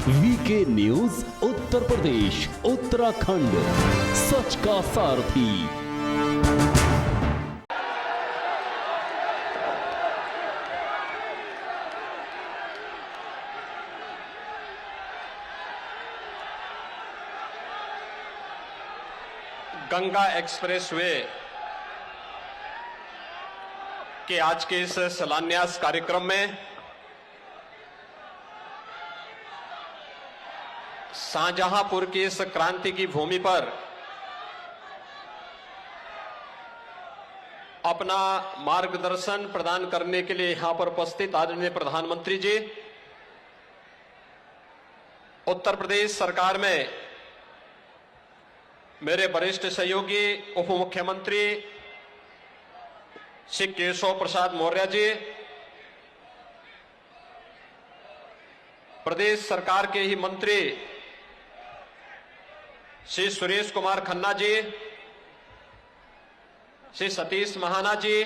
VK news Uttar Pradesh Uttarakhand, सच का सारथी। Ganga expressway के आज के इस शिलान्यास कार्यक्रम में शाहजहांपुर की इस क्रांति की भूमि पर अपना मार्गदर्शन प्रदान करने के लिए यहां पर उपस्थित आदरणीय प्रधानमंत्री जी, उत्तर प्रदेश सरकार में मेरे वरिष्ठ सहयोगी उप मुख्यमंत्री श्री केशव प्रसाद मौर्य जी, प्रदेश सरकार के ही मंत्री श्री सुरेश कुमार खन्ना जी, श्री सतीश महाना जी,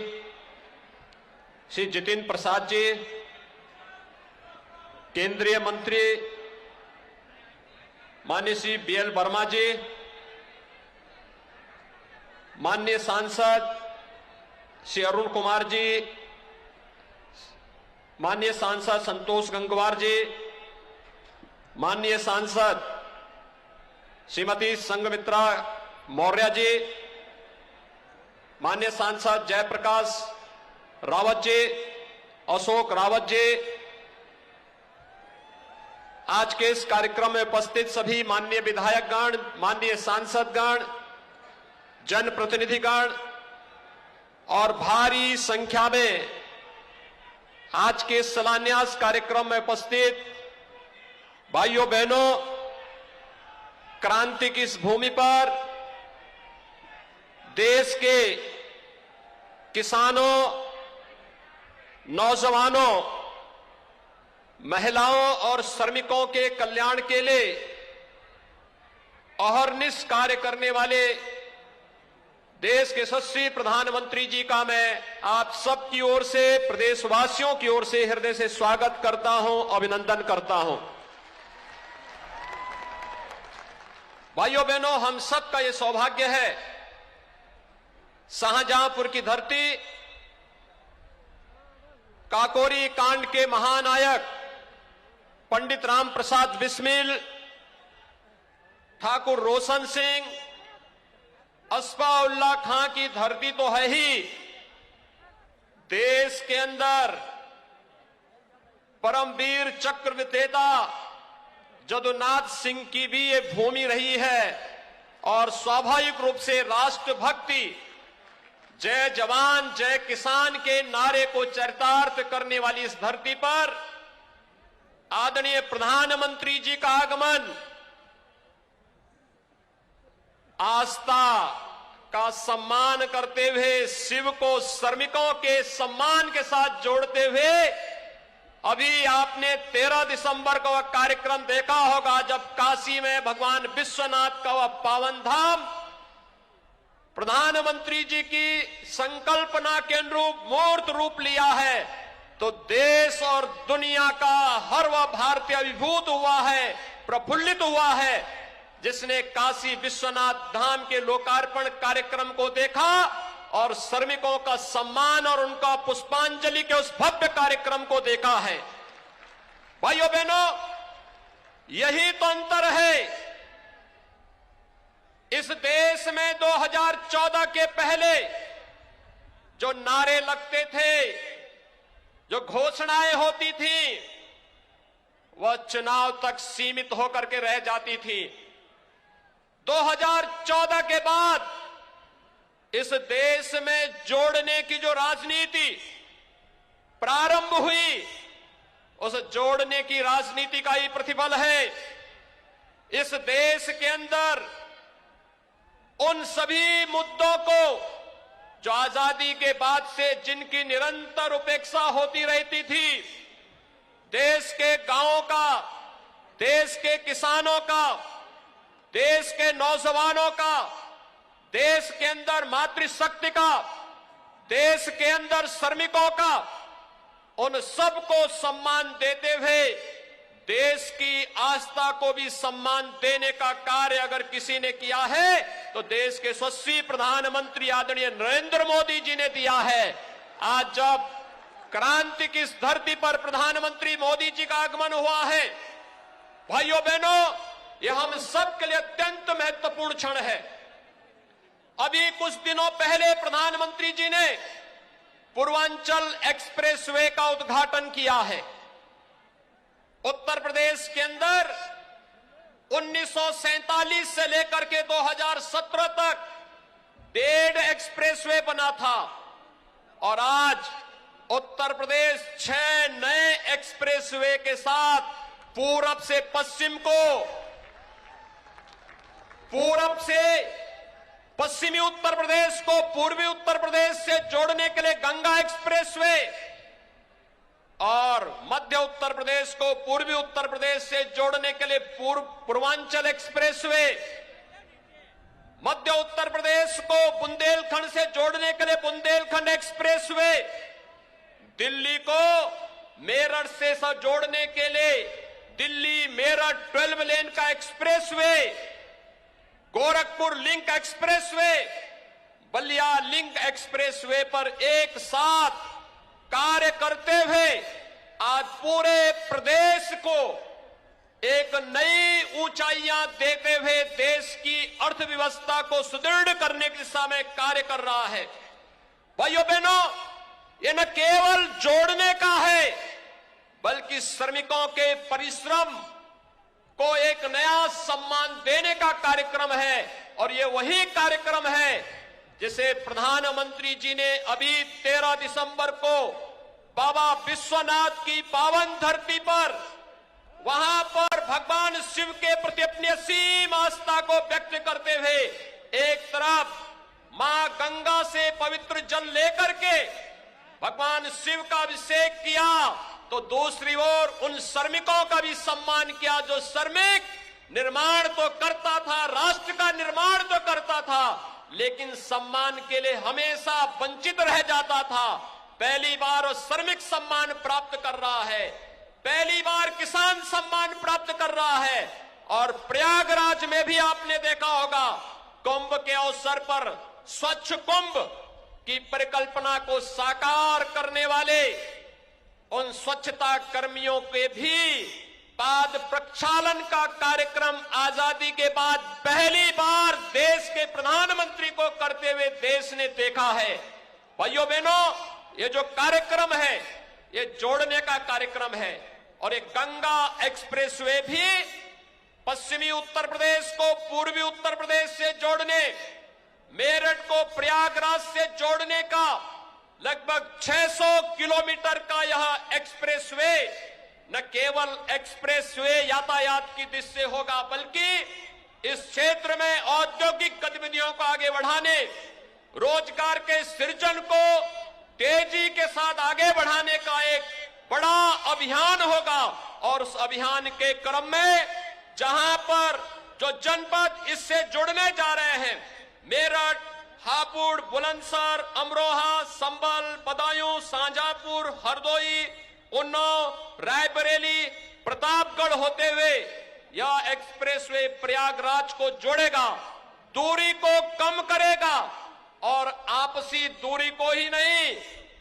श्री जितिन प्रसाद जी, केंद्रीय मंत्री माननीय श्री बीएल वर्मा जी, माननीय सांसद श्री अरुण कुमार जी, माननीय सांसद संतोष गंगवार जी, माननीय सांसद श्रीमती संघमित्रा मौर्य जी, माननीय सांसद जयप्रकाश रावत जी, अशोक रावत जी, आज के इस कार्यक्रम में उपस्थित सभी माननीय विधायकगण, माननीय सांसदगण, जनप्रतिनिधिगण और भारी संख्या में आज के शिलान्यास कार्यक्रम में उपस्थित भाइयों बहनों, क्रांति की इस भूमि पर देश के किसानों, नौजवानों, महिलाओं और श्रमिकों के कल्याण के लिए अहर्निश कार्य करने वाले देश के यशस्वी प्रधानमंत्री जी का मैं आप सबकी ओर से, प्रदेशवासियों की ओर से हृदय से स्वागत करता हूं, अभिनंदन करता हूं। भाइयों बहनों, हम सबका यह सौभाग्य है, शाहजहांपुर की धरती काकोरी कांड के महानायक पंडित राम प्रसाद बिस्मिल, ठाकुर रोशन सिंह, अस्फाउल्लाह खां की धरती तो है ही, देश के अंदर परमवीर चक्र विजेता जदुनाथ सिंह की भी ये भूमि रही है और स्वाभाविक रूप से राष्ट्रभक्ति, जय जवान जय किसान के नारे को चरितार्थ करने वाली इस धरती पर आदरणीय प्रधानमंत्री जी का आगमन आस्था का सम्मान करते हुए, शिव को श्रमिकों के सम्मान के साथ जोड़ते हुए, अभी आपने 13 दिसंबर का वह कार्यक्रम देखा होगा जब काशी में भगवान विश्वनाथ का वह पावन धाम प्रधानमंत्री जी की संकल्पना के अनुरूप मूर्त रूप लिया है, तो देश और दुनिया का हर वह भारतीय अभिभूत हुआ है, प्रफुल्लित हुआ है, जिसने काशी विश्वनाथ धाम के लोकार्पण कार्यक्रम को देखा और श्रमिकों का सम्मान और उनका पुष्पांजलि के उस भव्य कार्यक्रम को देखा है। भाइयों बहनों, यही तो अंतर है। इस देश में 2014 के पहले जो नारे लगते थे, जो घोषणाएं होती थी, वह चुनाव तक सीमित होकर के रह जाती थी। 2014 के बाद इस देश में जोड़ने की जो राजनीति प्रारंभ हुई, उस जोड़ने की राजनीति का ही प्रतिफल है। इस देश के अंदर उन सभी मुद्दों को जो आजादी के बाद से जिनकी निरंतर उपेक्षा होती रहती थी, देश के गांवों का, देश के किसानों का, देश के नौजवानों का, देश के अंदर मातृशक्ति का, देश के अंदर श्रमिकों का, उन सबको सम्मान देते हुए देश की आस्था को भी सम्मान देने का कार्य अगर किसी ने किया है तो देश के यशस्वी प्रधानमंत्री आदरणीय नरेंद्र मोदी जी ने दिया है। आज जब क्रांति की इस धरती पर प्रधानमंत्री मोदी जी का आगमन हुआ है, भाइयों बहनों, यह हम सब के लिए अत्यंत महत्वपूर्ण क्षण है। अभी कुछ दिनों पहले प्रधानमंत्री जी ने पूर्वांचल एक्सप्रेसवे का उद्घाटन किया है। उत्तर प्रदेश के अंदर 1947 से लेकर के 2017 तक 1.5 एक्सप्रेसवे बना था और आज उत्तर प्रदेश 6 नए एक्सप्रेसवे के साथ पूरब से पश्चिम को, पूरब से पश्चिमी उत्तर प्रदेश को पूर्वी उत्तर प्रदेश से जोड़ने के लिए गंगा एक्सप्रेसवे और मध्य उत्तर प्रदेश को पूर्वी उत्तर प्रदेश से जोड़ने के लिए पूर्वांचल एक्सप्रेसवे, मध्य उत्तर प्रदेश को बुंदेलखंड से जोड़ने के लिए बुंदेलखंड एक्सप्रेसवे, दिल्ली को मेरठ से जोड़ने के लिए दिल्ली मेरठ 12 लेन का expressway, Gorakhpur link expressway, Ballia link expressway पर एक साथ कार्य करते हुए आज पूरे प्रदेश को एक नई ऊंचाइयां देते हुए देश की अर्थव्यवस्था को सुदृढ़ करने की दिशा में कार्य कर रहा है। भाइयों बहनों, ये न केवल जोड़ने का है बल्कि श्रमिकों के परिश्रम को एक नया सम्मान देने का कार्यक्रम है और ये वही कार्यक्रम है जिसे प्रधानमंत्री जी ने अभी 13 दिसंबर को बाबा विश्वनाथ की पावन धरती पर, वहां पर भगवान शिव के प्रति अपनी असीम आस्था को व्यक्त करते हुए एक तरफ मां गंगा से पवित्र जल लेकर के भगवान शिव का अभिषेक किया तो दूसरी ओर उन श्रमिकों का भी सम्मान किया जो श्रमिक निर्माण तो करता था, राष्ट्र का निर्माण तो करता था, लेकिन सम्मान के लिए हमेशा वंचित रह जाता था। पहली बार वो श्रमिक सम्मान प्राप्त कर रहा है, पहली बार किसान सम्मान प्राप्त कर रहा है। और प्रयागराज में भी आपने देखा होगा कुंभ के अवसर पर स्वच्छ कुंभ की परिकल्पना को साकार करने वाले उन स्वच्छता कर्मियों के भी पाद प्रक्षालन का कार्यक्रम आजादी के बाद पहली बार देश के प्रधानमंत्री को करते हुए देश ने देखा है। भाइयों बहनों, ये जो कार्यक्रम है ये जोड़ने का कार्यक्रम है और एक गंगा एक्सप्रेसवे भी पश्चिमी उत्तर प्रदेश को पूर्वी उत्तर प्रदेश से जोड़ने, मेरठ को प्रयागराज से जोड़ने का लगभग 600 किलोमीटर का यह एक्सप्रेसवे न केवल एक्सप्रेसवे यातायात की दृष्टि से होगा बल्कि इस क्षेत्र में औद्योगिक गतिविधियों को आगे बढ़ाने, रोजगार के सृजन को तेजी के साथ आगे बढ़ाने का एक बड़ा अभियान होगा। और उस अभियान के क्रम में जहां पर जो जनपद इससे जुड़ने जा रहे हैं, मेरठ, हापुड़, बुलंदशहर, अमरोहा, संभल, बदायूं, शाहजहांपुर, हरदोई, उन्नाव, रायबरेली, प्रतापगढ़ होते हुए यह एक्सप्रेसवे प्रयागराज को जोड़ेगा, दूरी को कम करेगा और आपसी दूरी को ही नहीं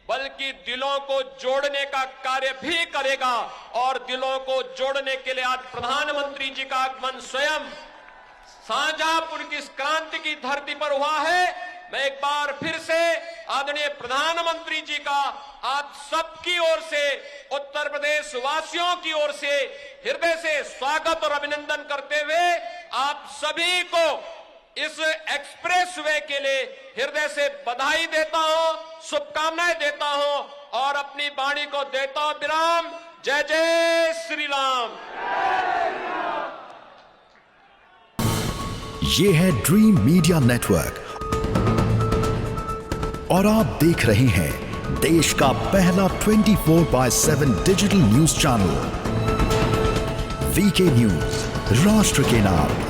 बल्कि दिलों को जोड़ने का कार्य भी करेगा। और दिलों को जोड़ने के लिए आज प्रधानमंत्री जी का आगमन स्वयं शाहजहांपुर की इस क्रांति की धरती पर हुआ है। मैं एक बार फिर से आदरणीय प्रधानमंत्री जी का आप सबकी ओर से, उत्तर प्रदेश वासियों की ओर से हृदय से स्वागत और अभिनंदन करते हुए आप सभी को इस एक्सप्रेसवे के लिए हृदय से बधाई देता हूं, शुभकामनाएं देता हूं और अपनी वाणी को देता हूं विराम। जय जय श्री राम। ये है ड्रीम मीडिया नेटवर्क और आप देख रहे हैं देश का पहला 24/7 digital news channel VK news, राष्ट्र के नाम।